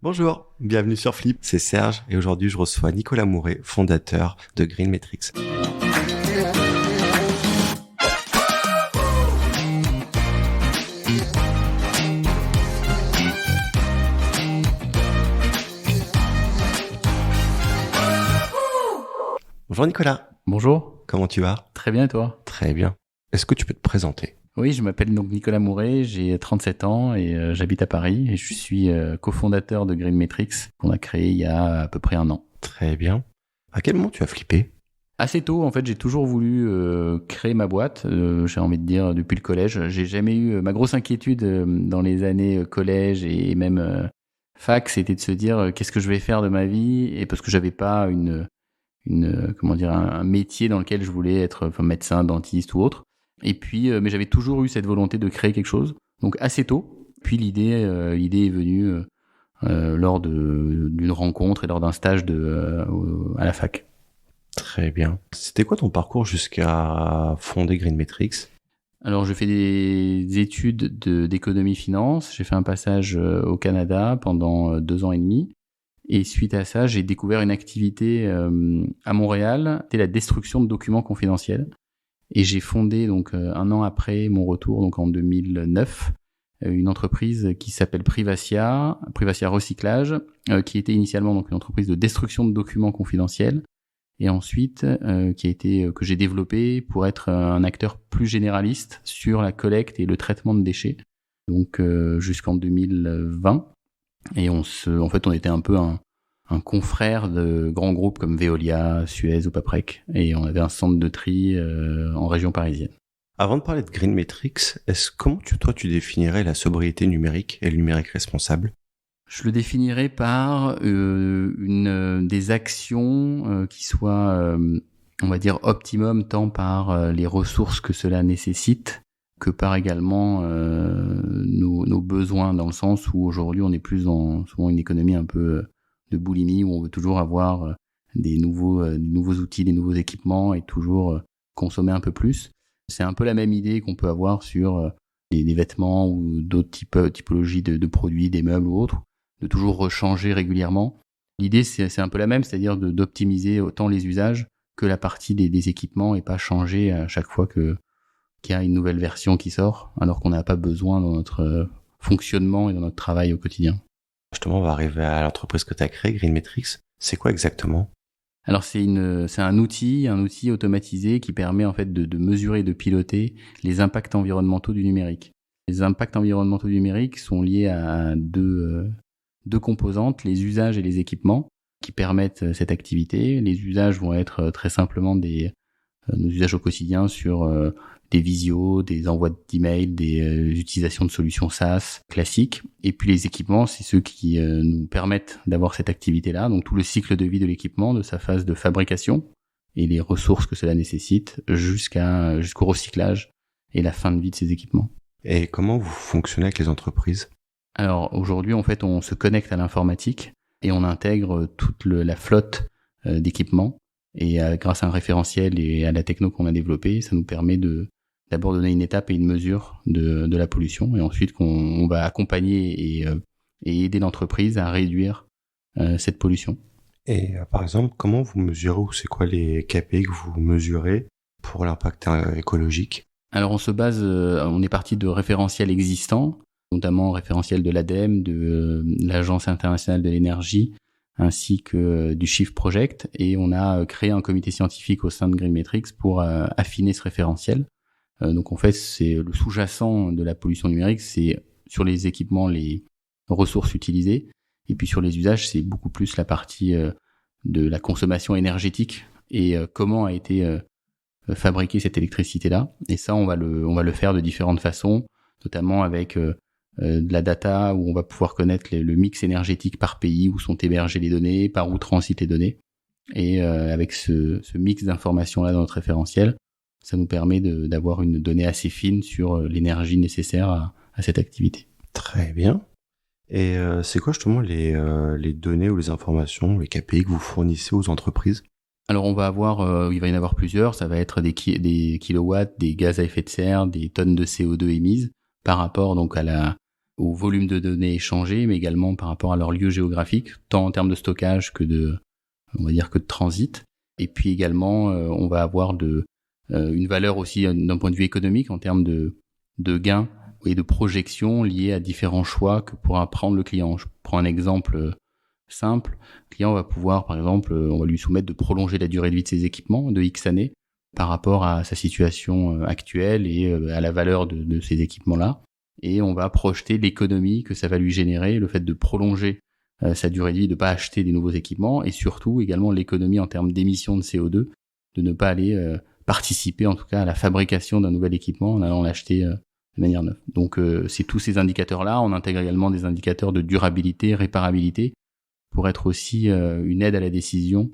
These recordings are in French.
Bonjour, bienvenue sur Flip, c'est Serge et aujourd'hui je reçois Nicolas Mouret, fondateur de Green Metrics. Bonjour Nicolas. Bonjour. Comment tu vas? Très bien et toi? Très bien. Est-ce que tu peux te présenter? Oui, je m'appelle donc Nicolas Mouret, j'ai 37 ans et j'habite à Paris et je suis cofondateur de Green Metrics qu'on a créé il y a à peu près un an. Très bien. À quel moment tu as flippé? Assez tôt, en fait, j'ai toujours voulu créer ma boîte, j'ai envie de dire depuis le collège. J'ai jamais eu ma grosse inquiétude dans les années collège et même fac, c'était de se dire qu'est-ce que je vais faire de ma vie, et parce que j'avais pas un métier dans lequel je voulais être médecin, dentiste ou autre. Et puis, mais j'avais toujours eu cette volonté de créer quelque chose, donc assez tôt. Puis l'idée est venue lors d'une rencontre et lors d'un stage à la fac. Très bien. C'était quoi ton parcours jusqu'à fonder Green Metrics? Alors, je fais des études d'économie-finance. J'ai fait un passage au Canada pendant 2 ans et demi. Et suite à ça, j'ai découvert une activité à Montréal, c'était la destruction de documents confidentiels. Et j'ai fondé donc un an après mon retour, donc en 2009, une entreprise qui s'appelle Privacia Recyclage, qui était initialement donc une entreprise de destruction de documents confidentiels, et ensuite que j'ai développé pour être un acteur plus généraliste sur la collecte et le traitement de déchets. Donc jusqu'en 2020, et on était un peu un confrère de grands groupes comme Veolia, Suez ou Paprec, et on avait un centre de tri en région parisienne. Avant de parler de Green Metrics, comment tu définirais la sobriété numérique et le numérique responsable? Je le définirais par des actions qui soient, on va dire, optimum, tant par les ressources que cela nécessite, que par également nos besoins, dans le sens où aujourd'hui on est plus dans souvent une économie un peu de boulimie, où on veut toujours avoir des nouveaux outils, des nouveaux équipements, et toujours consommer un peu plus. C'est un peu la même idée qu'on peut avoir sur des vêtements ou d'autres typologies de produits, des meubles ou autres, de toujours rechanger régulièrement. L'idée, c'est un peu la même, c'est-à-dire d'optimiser autant les usages que la partie des équipements, et pas changer à chaque fois qu'il y a une nouvelle version qui sort, alors qu'on n'a pas besoin dans notre fonctionnement et dans notre travail au quotidien. Justement, on va arriver à l'entreprise que tu as créée, Green Metrics. C'est quoi exactement? Alors c'est un outil automatisé qui permet en fait de mesurer et de piloter les impacts environnementaux du numérique. Les impacts environnementaux du numérique sont liés à deux composantes, les usages et les équipements, qui permettent cette activité. Les usages vont être très simplement nos usages au quotidien sur des visios, des envois d'emails, des utilisations de solutions SaaS classiques. Et puis les équipements, c'est ceux qui nous permettent d'avoir cette activité-là. Donc tout le cycle de vie de l'équipement, de sa phase de fabrication et les ressources que cela nécessite, jusqu'au recyclage et la fin de vie de ces équipements. Et comment vous fonctionnez avec les entreprises? Alors aujourd'hui, en fait, on se connecte à l'informatique et on intègre toute la flotte d'équipements. Et grâce à un référentiel et à la techno qu'on a développée, ça nous permet d'abord donner une étape et une mesure de la pollution, et ensuite on va accompagner et aider l'entreprise à réduire cette pollution. Et par exemple, comment vous mesurez, ou c'est quoi les KPI que vous mesurez pour l'impact écologique? Alors on est parti de référentiels existants, notamment référentiels de l'ADEME, de l'Agence internationale de l'énergie, ainsi que du Shift Project, et on a créé un comité scientifique au sein de Green Metrics pour affiner ce référentiel. Donc en fait, c'est le sous-jacent de la pollution numérique, c'est sur les équipements, les ressources utilisées, et puis sur les usages, c'est beaucoup plus la partie de la consommation énergétique et comment a été fabriquée cette électricité-là. Et ça, on va le faire de différentes façons, notamment avec de la data, où on va pouvoir connaître le mix énergétique par pays, où sont hébergées les données, par où transitent les données. Et avec ce mix d'informations-là dans notre référentiel, ça nous permet d'avoir une donnée assez fine sur l'énergie nécessaire à cette activité. Très bien. Et c'est quoi justement les données ou les informations, les KPI que vous fournissez aux entreprises? Alors il va y en avoir plusieurs, ça va être des kilowatts, des gaz à effet de serre, des tonnes de CO2 émises par rapport donc au volume de données échangées, mais également par rapport à leur lieu géographique, tant en termes de stockage que de transit. Et puis également, on va avoir une valeur aussi d'un point de vue économique en termes de gains et de projections liées à différents choix que pourra prendre le client. Je prends un exemple simple. Le client va pouvoir, par exemple, on va lui soumettre de prolonger la durée de vie de ses équipements de X années par rapport à sa situation actuelle et à la valeur de ces équipements-là. Et on va projeter l'économie que ça va lui générer, le fait de prolonger sa durée de vie, de ne pas acheter des nouveaux équipements, et surtout également l'économie en termes d'émissions de CO2, de ne pas aller participer en tout cas à la fabrication d'un nouvel équipement en allant l'acheter de manière neuve. Donc c'est tous ces indicateurs-là. On intègre également des indicateurs de durabilité, réparabilité, pour être aussi une aide à la décision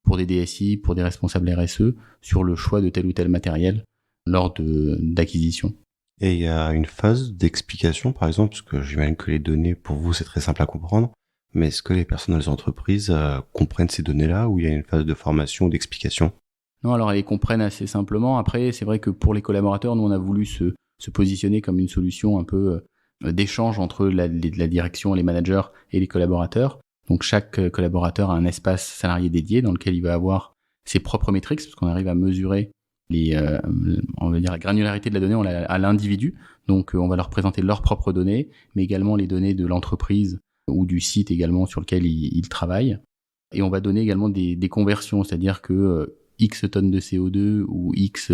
pour des DSI, pour des responsables RSE, sur le choix de tel ou tel matériel lors d'acquisition. Et il y a une phase d'explication, par exemple, parce que j'imagine que les données, pour vous, c'est très simple à comprendre, mais est-ce que les personnes dans les entreprises comprennent ces données-là, ou il y a une phase de formation ou d'explication? Non, alors elles comprennent assez simplement. Après, c'est vrai que pour les collaborateurs, nous, on a voulu se positionner comme une solution un peu d'échange entre la direction, les managers et les collaborateurs. Donc chaque collaborateur a un espace salarié dédié dans lequel il va avoir ses propres métriques, parce qu'on arrive à mesurer on va dire la granularité de la donnée à l'individu. Donc on va leur présenter leurs propres données, mais également les données de l'entreprise ou du site également sur lequel ils travaillent. Et on va donner également des conversions, c'est-à-dire que X tonnes de CO2 ou X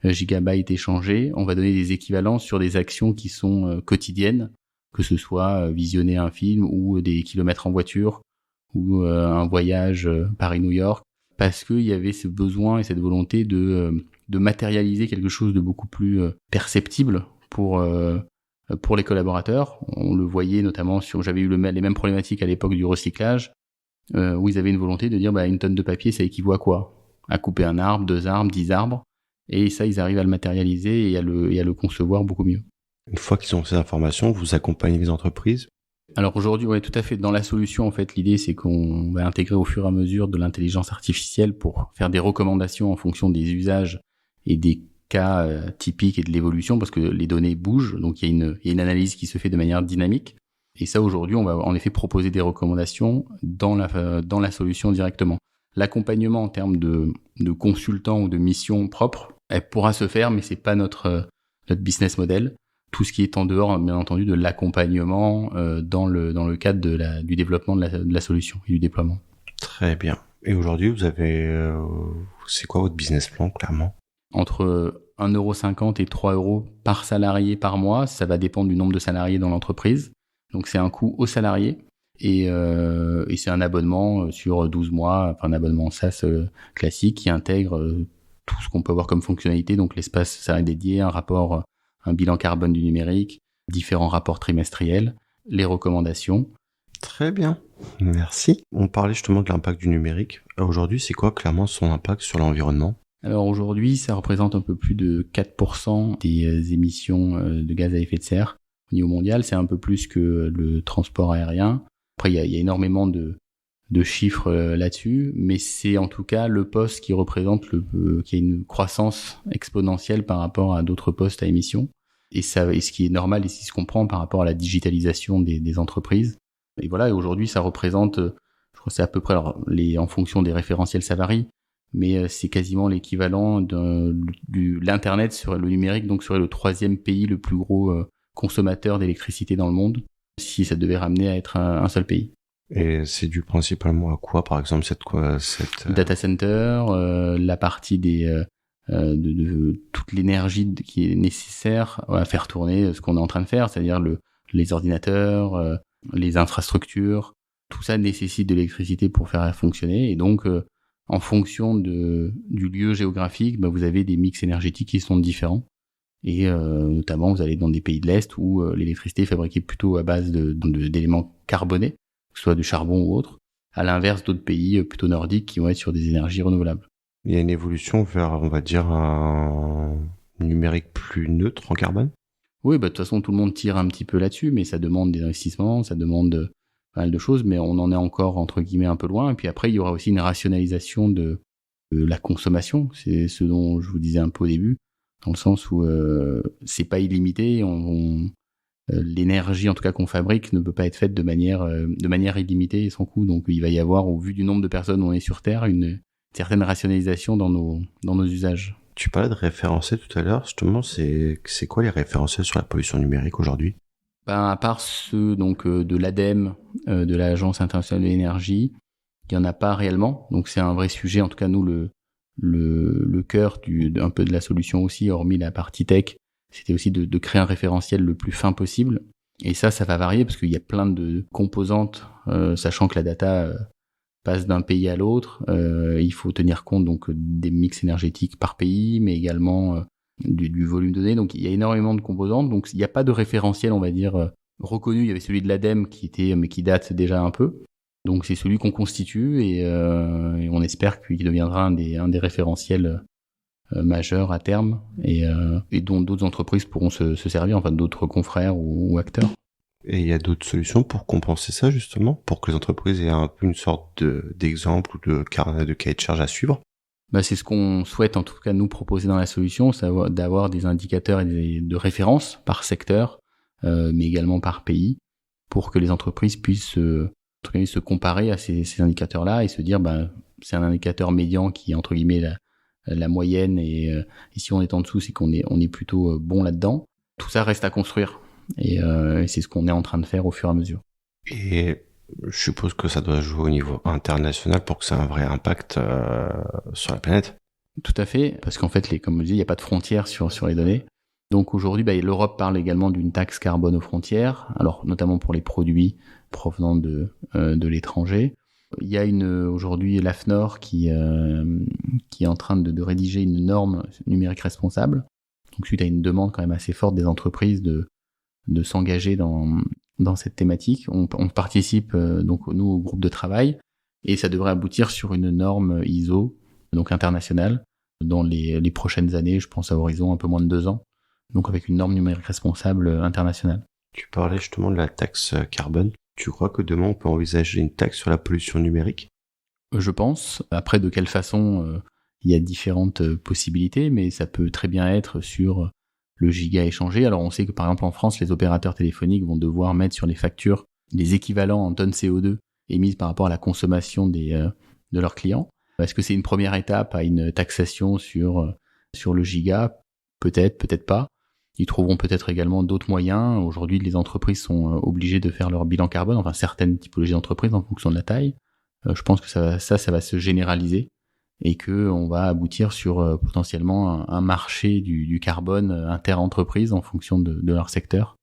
gigabytes échangés, on va donner des équivalents sur des actions qui sont quotidiennes, que ce soit visionner un film ou des kilomètres en voiture ou un voyage Paris-New York, parce qu'il y avait ce besoin et cette volonté de matérialiser quelque chose de beaucoup plus perceptible pour les collaborateurs. On le voyait notamment j'avais eu les mêmes problématiques à l'époque du recyclage, où ils avaient une volonté de dire une tonne de papier, ça équivaut à quoi? À couper un arbre, 2 arbres, 10 arbres, et ça ils arrivent à le matérialiser et à le concevoir beaucoup mieux. Une fois qu'ils ont ces informations, vous accompagnez les entreprises? Alors aujourd'hui, ouais, tout à fait. Dans la solution, en fait, l'idée c'est qu'on va intégrer au fur et à mesure de l'intelligence artificielle pour faire des recommandations en fonction des usages et des cas typiques et de l'évolution, parce que les données bougent, donc il y a une analyse qui se fait de manière dynamique. Et ça, aujourd'hui, on va en effet proposer des recommandations dans la solution directement. L'accompagnement en termes de consultants ou de missions propres, elle pourra se faire, mais c'est pas notre business model. Tout ce qui est en dehors, bien entendu, de l'accompagnement dans le cadre du développement de la solution et du déploiement. Très bien. Et aujourd'hui, vous avez... c'est quoi votre business plan, clairement? Entre 1,50 € et 3 € par salarié par mois, ça va dépendre du nombre de salariés dans l'entreprise. Donc c'est un coût au salarié et c'est un abonnement sur 12 mois, enfin un abonnement SaaS classique qui intègre tout ce qu'on peut avoir comme fonctionnalité, donc l'espace salarié dédié, un bilan carbone du numérique, différents rapports trimestriels, les recommandations. Très bien, merci. On parlait justement de l'impact du numérique. Aujourd'hui, c'est quoi clairement son impact sur l'environnement? Alors aujourd'hui, ça représente un peu plus de 4% des émissions de gaz à effet de serre au niveau mondial. C'est un peu plus que le transport aérien. Après, il y a énormément de chiffres là-dessus, mais c'est en tout cas le poste qui représente qui a une croissance exponentielle par rapport à d'autres postes à émissions. Et ce qui est normal et ce qui se comprend par rapport à la digitalisation des entreprises. Et voilà, et aujourd'hui, ça représente, je crois que c'est à peu près, alors, en fonction des référentiels, ça varie, mais c'est quasiment l'équivalent de l'Internet sur le numérique, donc serait le 3e pays le plus gros consommateur d'électricité dans le monde, si ça devait ramener à être un seul pays. Et c'est dû principalement à quoi, par exemple, cette data center, la partie de toute l'énergie qui est nécessaire à faire tourner ce qu'on est en train de faire, c'est-à-dire les ordinateurs, les infrastructures, tout ça nécessite de l'électricité pour faire fonctionner. Et donc, en fonction du lieu géographique, vous avez des mix énergétiques qui sont différents. Et notamment, vous allez dans des pays de l'Est où l'électricité est fabriquée plutôt à base d'éléments carbonés, que ce soit du charbon ou autre, à l'inverse d'autres pays plutôt nordiques qui vont être sur des énergies renouvelables. Il y a une évolution vers, on va dire, un numérique plus neutre en carbone? Oui, de toute façon, tout le monde tire un petit peu là-dessus, mais ça demande des investissements, ça demande pas mal de choses, mais on en est encore, entre guillemets, un peu loin. Et puis après, il y aura aussi une rationalisation de la consommation. C'est ce dont je vous disais un peu au début, dans le sens où c'est pas illimité. l'énergie en tout cas qu'on fabrique ne peut pas être faite de manière illimitée et sans coût. Donc il va y avoir, au vu du nombre de personnes où on est sur Terre, une certaine rationalisation dans nos usages. Tu parlais de référentiels tout à l'heure, justement, c'est quoi les référentiels sur la pollution numérique aujourd'hui? À part ceux donc de l'ADEME, de l'Agence internationale de l'énergie, il y en a pas réellement. Donc c'est un vrai sujet. En tout cas, nous le cœur un peu de la solution aussi, hormis la partie tech, c'était aussi de créer un référentiel le plus fin possible. Et ça va varier parce qu'il y a plein de composantes, sachant que la data passe d'un pays à l'autre. Il faut tenir compte donc des mix énergétiques par pays, mais également du volume de données. Donc il y a énormément de composantes. Donc il n'y a pas de référentiel, on va dire, reconnu. Il y avait celui de l'ADEME mais qui date déjà un peu. Donc c'est celui qu'on constitue et on espère qu'il deviendra un des référentiels majeurs à terme et dont d'autres entreprises pourront se servir, enfin d'autres confrères ou acteurs. Et il y a d'autres solutions pour compenser ça, justement, pour que les entreprises aient un peu une sorte d'exemple ou de carnet de cahier de charge à suivre? C'est ce qu'on souhaite en tout cas nous proposer dans la solution, c'est d'avoir des indicateurs et de référence par secteur, mais également par pays, pour que les entreprises puissent se comparer à ces indicateurs-là et se dire c'est un indicateur médian qui est entre guillemets la moyenne et si on est en dessous c'est qu'on est plutôt bon là-dedans. Tout ça reste à construire et c'est ce qu'on est en train de faire au fur et à mesure. Et je suppose que ça doit jouer au niveau international pour que ça ait un vrai impact sur la planète. Tout à fait, parce qu'en fait, comme je dis, il n'y a pas de frontières sur les données. Donc aujourd'hui, l'Europe parle également d'une taxe carbone aux frontières, alors notamment pour les produits provenant de l'étranger. Il y a aujourd'hui l'AFNOR qui est en train de rédiger une norme numérique responsable. Donc suite à une demande quand même assez forte des entreprises de s'engager dans cette thématique. On participe donc nous au groupe de travail et ça devrait aboutir sur une norme ISO, donc internationale, dans les prochaines années, je pense à horizon un peu moins de 2 ans, donc avec une norme numérique responsable internationale. Tu parlais justement de la taxe carbone. Tu crois que demain on peut envisager une taxe sur la pollution numérique? Je pense. Après, de quelle façon, il y a différentes possibilités, mais ça peut très bien être sur le giga échangé. Alors on sait que par exemple en France, les opérateurs téléphoniques vont devoir mettre sur les factures les équivalents en tonnes CO2 émises par rapport à la consommation de leurs clients. Est-ce que c'est une première étape à une taxation sur le giga? Peut-être, peut-être pas. Ils trouveront peut-être également d'autres moyens. Aujourd'hui, les entreprises sont obligées de faire leur bilan carbone, enfin certaines typologies d'entreprises en fonction de la taille. Je pense que ça va se généraliser et que on va aboutir sur potentiellement un marché du carbone inter-entreprise en fonction de leur secteur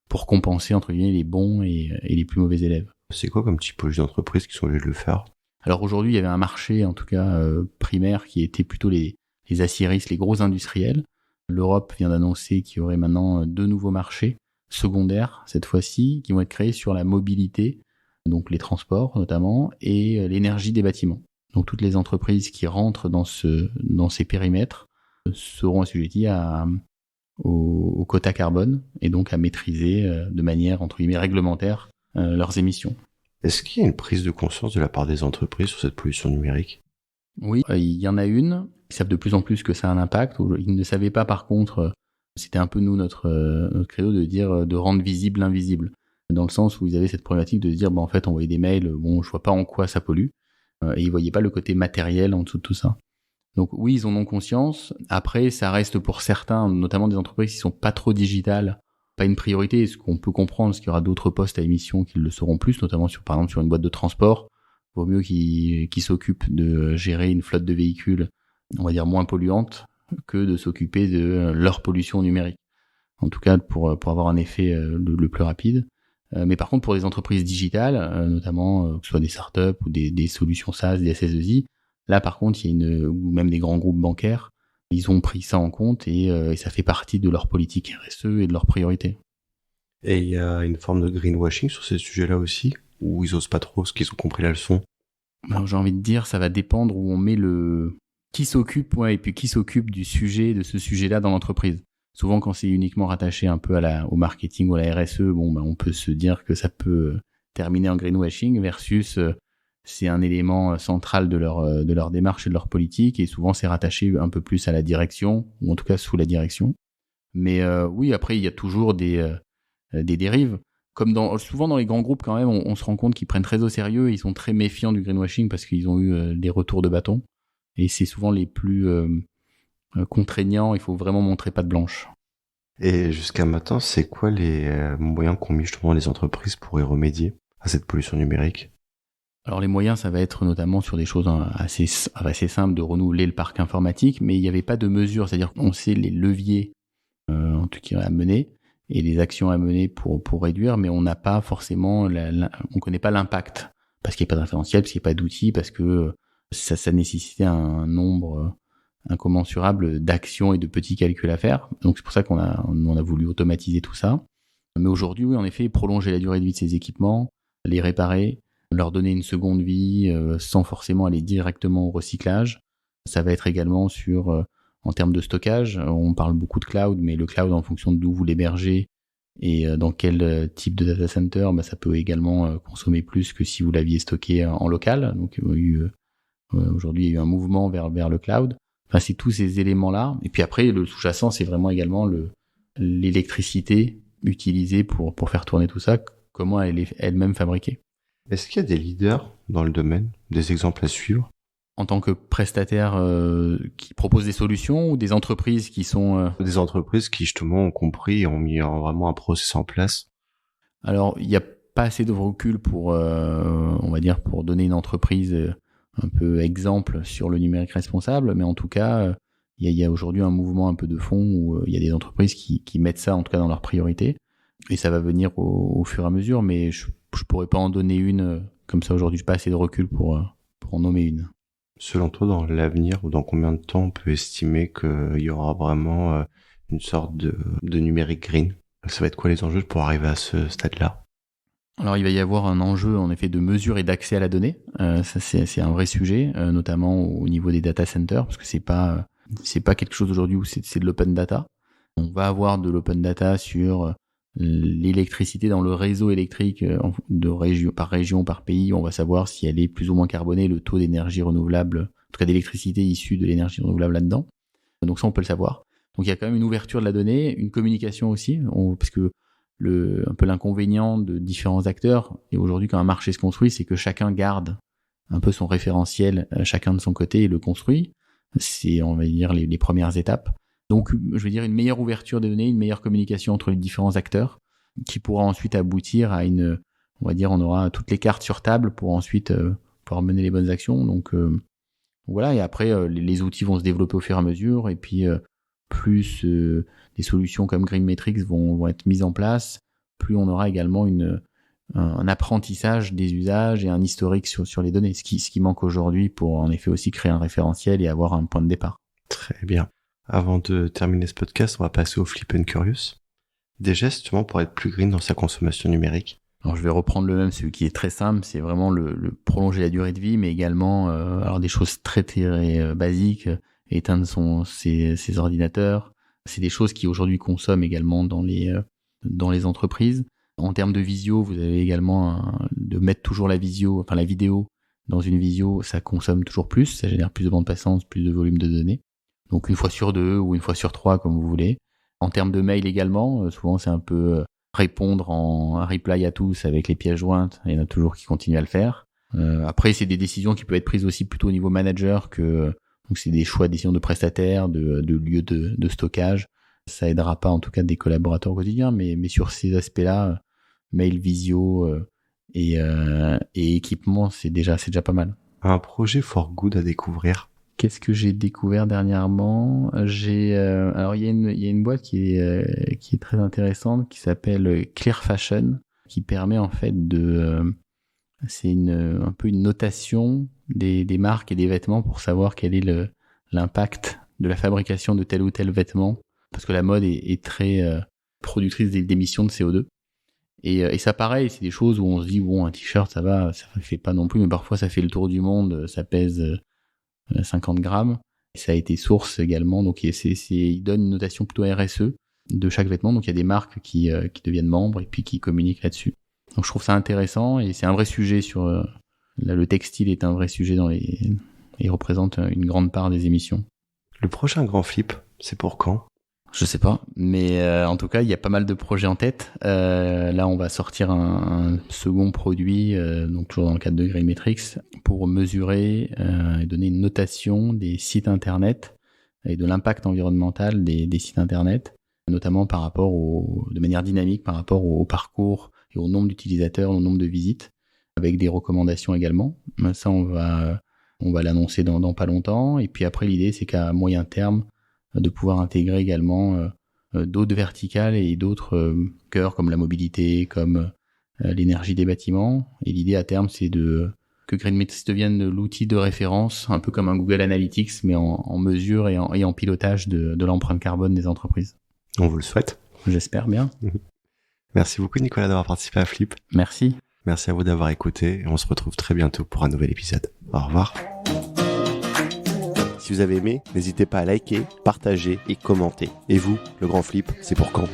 pour compenser entre guillemets les bons et les plus mauvais élèves. C'est quoi comme typologie d'entreprises qui sont obligées de le faire? Alors aujourd'hui, il y avait un marché en tout cas primaire qui était plutôt les aciéristes, les gros industriels. L'Europe vient d'annoncer qu'il y aurait maintenant 2 nouveaux marchés secondaires cette fois-ci qui vont être créés sur la mobilité, donc les transports notamment, et l'énergie des bâtiments. Donc toutes les entreprises qui rentrent dans ces périmètres seront assujetties au quota carbone et donc à maîtriser de manière entre guillemets réglementaire leurs émissions. Est-ce qu'il y a une prise de conscience de la part des entreprises sur cette pollution numérique? Oui, il y en a une. Ils savent de plus en plus que ça a un impact. Ils ne savaient pas par contre, c'était un peu nous notre credo de dire de rendre visible l'invisible. Dans le sens où ils avaient cette problématique de se dire en fait envoyer des mails, je vois pas en quoi ça pollue. Et ils voyaient pas le côté matériel en dessous de tout ça. Donc oui, ils en ont conscience. Après, ça reste pour certains, notamment des entreprises qui sont pas trop digitales, pas une priorité. Ce qu'on peut comprendre, c'est qu'il y aura d'autres postes à émission qui le seront plus, notamment par exemple sur une boîte de transport. Vaut mieux qu'ils s'occupent de gérer une flotte de véhicules, on va dire moins polluante, que de s'occuper de leur pollution numérique. En tout cas, pour avoir un effet le plus rapide. Mais par contre, pour les entreprises digitales, notamment que ce soit des startups ou des solutions SaaS, des SS2I, là par contre, il y a ou même des grands groupes bancaires, ils ont pris ça en compte et ça fait partie de leur politique RSE et de leurs priorités. Et il y a une forme de greenwashing sur ces sujets-là aussi, où ils osent pas trop parce qu'ils ont compris la leçon? Alors, j'ai envie de dire, ça va dépendre où on met qui s'occupe du sujet, de ce sujet-là dans l'entreprise. Souvent, quand c'est uniquement rattaché un peu au marketing ou à la RSE, on peut se dire que ça peut terminer en greenwashing versus c'est un élément central de leur démarche et de leur politique et souvent c'est rattaché un peu plus à la direction ou en tout cas sous la direction. Mais oui, après il y a toujours des des dérives. Comme souvent dans les grands groupes quand même, on se rend compte qu'ils prennent très au sérieux, ils sont très méfiants du greenwashing parce qu'ils ont eu des retours de bâton. Et c'est souvent les plus contraignants, il faut vraiment montrer patte blanche. Et jusqu'à maintenant, c'est quoi les moyens qu'ont mis justement les entreprises pour y remédier à cette pollution numérique? Alors les moyens, ça va être notamment sur des choses assez simples de renouveler le parc informatique, mais il n'y avait pas de mesures, c'est-à-dire qu'on sait les leviers en tout cas à mener et les actions à mener pour réduire, mais on n'a pas forcément, on connaît pas l'impact parce qu'il n'y a pas de référentiel, parce qu'il n'y a pas d'outils, parce que ça nécessitait un nombre incommensurable d'actions et de petits calculs à faire. Donc c'est pour ça qu'on a voulu automatiser tout ça. Mais aujourd'hui, oui, en effet, prolonger la durée de vie de ces équipements, les réparer, leur donner une seconde vie sans forcément aller directement au recyclage. Ça va être également sur en termes de stockage. On parle beaucoup de cloud, mais le cloud, en fonction d'où vous l'hébergez et dans quel type de data center, ça peut également consommer plus que si vous l'aviez stocké en local. Donc aujourd'hui, il y a eu un mouvement vers le cloud. Enfin, c'est tous ces éléments-là. Et puis après, le sous-jacent, c'est vraiment également l'électricité utilisée pour faire tourner tout ça, comment elle est elle-même fabriquée. Est-ce qu'il y a des leaders dans le domaine, des exemples à suivre? En tant que prestataire qui propose des solutions ou des entreprises qui sont... Des entreprises qui justement ont compris et ont mis vraiment un process en place? Alors, il n'y a pas assez de recul pour, on va dire, pour donner une entreprise un peu exemple sur le numérique responsable, mais en tout cas, il y a aujourd'hui un mouvement un peu de fond où il y a des entreprises qui mettent ça en tout cas dans leurs priorités, et ça va venir au fur et à mesure, mais je pourrais pas en donner une comme ça aujourd'hui, j'ai pas assez de recul pour en nommer une. Selon toi, dans l'avenir, ou dans combien de temps on peut estimer qu'il y aura vraiment une sorte de numérique green? Ça va être quoi les enjeux pour arriver à ce stade-là? Alors il va y avoir un enjeu en effet de mesure et d'accès à la donnée. Ça c'est un vrai sujet, notamment au niveau des data centers, parce que c'est pas quelque chose aujourd'hui où c'est de l'open data. On va avoir de l'open data sur l'électricité dans le réseau électrique de région par pays. On va savoir si elle est plus ou moins carbonée, le taux d'énergie renouvelable, en tout cas d'électricité issue de l'énergie renouvelable là-dedans. Donc ça on peut le savoir. Donc il y a quand même une ouverture de la donnée, une communication aussi, parce que un peu l'inconvénient de différents acteurs, et aujourd'hui quand un marché se construit, c'est que chacun garde un peu son référentiel, chacun de son côté, et le construit. C'est, on va dire, les premières étapes. Donc, je veux dire, une meilleure ouverture des données, une meilleure communication entre les différents acteurs, qui pourra ensuite aboutir à on va dire, on aura toutes les cartes sur table pour ensuite pouvoir mener les bonnes actions. Donc, voilà, et après, les outils vont se développer au fur et à mesure, et puis plus des solutions comme Green Metrics vont être mises en place, plus on aura également un apprentissage des usages et un historique sur les données, ce qui manque aujourd'hui pour en effet aussi créer un référentiel et avoir un point de départ. Très bien. Avant de terminer ce podcast, on va passer au Flip and Curious. Des gestes justement pour être plus green dans sa consommation numérique. Alors je vais reprendre le même, celui qui est très simple, c'est vraiment le prolonger la durée de vie, mais également alors des choses très basiques, éteindre ses ordinateurs. C'est des choses qui aujourd'hui consomment également dans les entreprises. En termes de visio, vous avez également de mettre toujours la vidéo dans une visio, ça consomme toujours plus, ça génère plus de bande passante, plus de volume de données. Donc une fois sur 2 ou une fois sur 3 comme vous voulez. En termes de mail également, souvent c'est un peu répondre en reply à tous avec les pièces jointes, il y en a toujours qui continuent à le faire. Après c'est des décisions qui peuvent être prises aussi plutôt au niveau manager donc c'est des choix, décisions de prestataires, de lieux de stockage. Ça aidera pas en tout cas des collaborateurs au quotidien, mais sur ces aspects-là, mail, visio et équipement, c'est déjà pas mal. Un projet for good à découvrir. Qu'est-ce que j'ai découvert dernièrement? Alors il y a une boîte qui est très intéressante qui s'appelle Clear Fashion, qui permet en fait c'est un peu une notation des marques et des vêtements pour savoir quel est l'impact de la fabrication de tel ou tel vêtement, parce que la mode est très productrice d'émissions de CO2. Et ça pareil, c'est des choses où on se dit bon, un t-shirt ça va, ça fait pas non plus, mais parfois ça fait le tour du monde, ça pèse 50 grammes. Et ça a été source également, donc il donne une notation plutôt RSE de chaque vêtement, donc il y a des marques qui deviennent membres et puis qui communiquent là-dessus. Donc je trouve ça intéressant et c'est un vrai sujet le textile est un vrai sujet et représente une grande part des émissions. Le prochain grand flip, c'est pour quand? Je sais pas, mais en tout cas, il y a pas mal de projets en tête. Là, on va sortir un second produit, donc toujours dans le cadre de GreenMetrics, pour mesurer et donner une notation des sites internet et de l'impact environnemental des sites internet, notamment par rapport de manière dynamique par rapport au parcours et au nombre d'utilisateurs, au nombre de visites, avec des recommandations également. Ça, on va l'annoncer dans pas longtemps. Et puis après, l'idée, c'est qu'à moyen terme, de pouvoir intégrer également d'autres verticales et d'autres cœurs comme la mobilité, comme l'énergie des bâtiments. Et l'idée à terme, c'est que GreenMetrics devienne l'outil de référence, un peu comme un Google Analytics, mais en mesure et en pilotage de l'empreinte carbone des entreprises. On vous le souhaite. J'espère bien. Merci beaucoup Nicolas d'avoir participé à Flip. Merci. Merci à vous d'avoir écouté et on se retrouve très bientôt pour un nouvel épisode. Au revoir. Si vous avez aimé, n'hésitez pas à liker, partager et commenter. Et vous, le grand Flip, c'est pour quand ?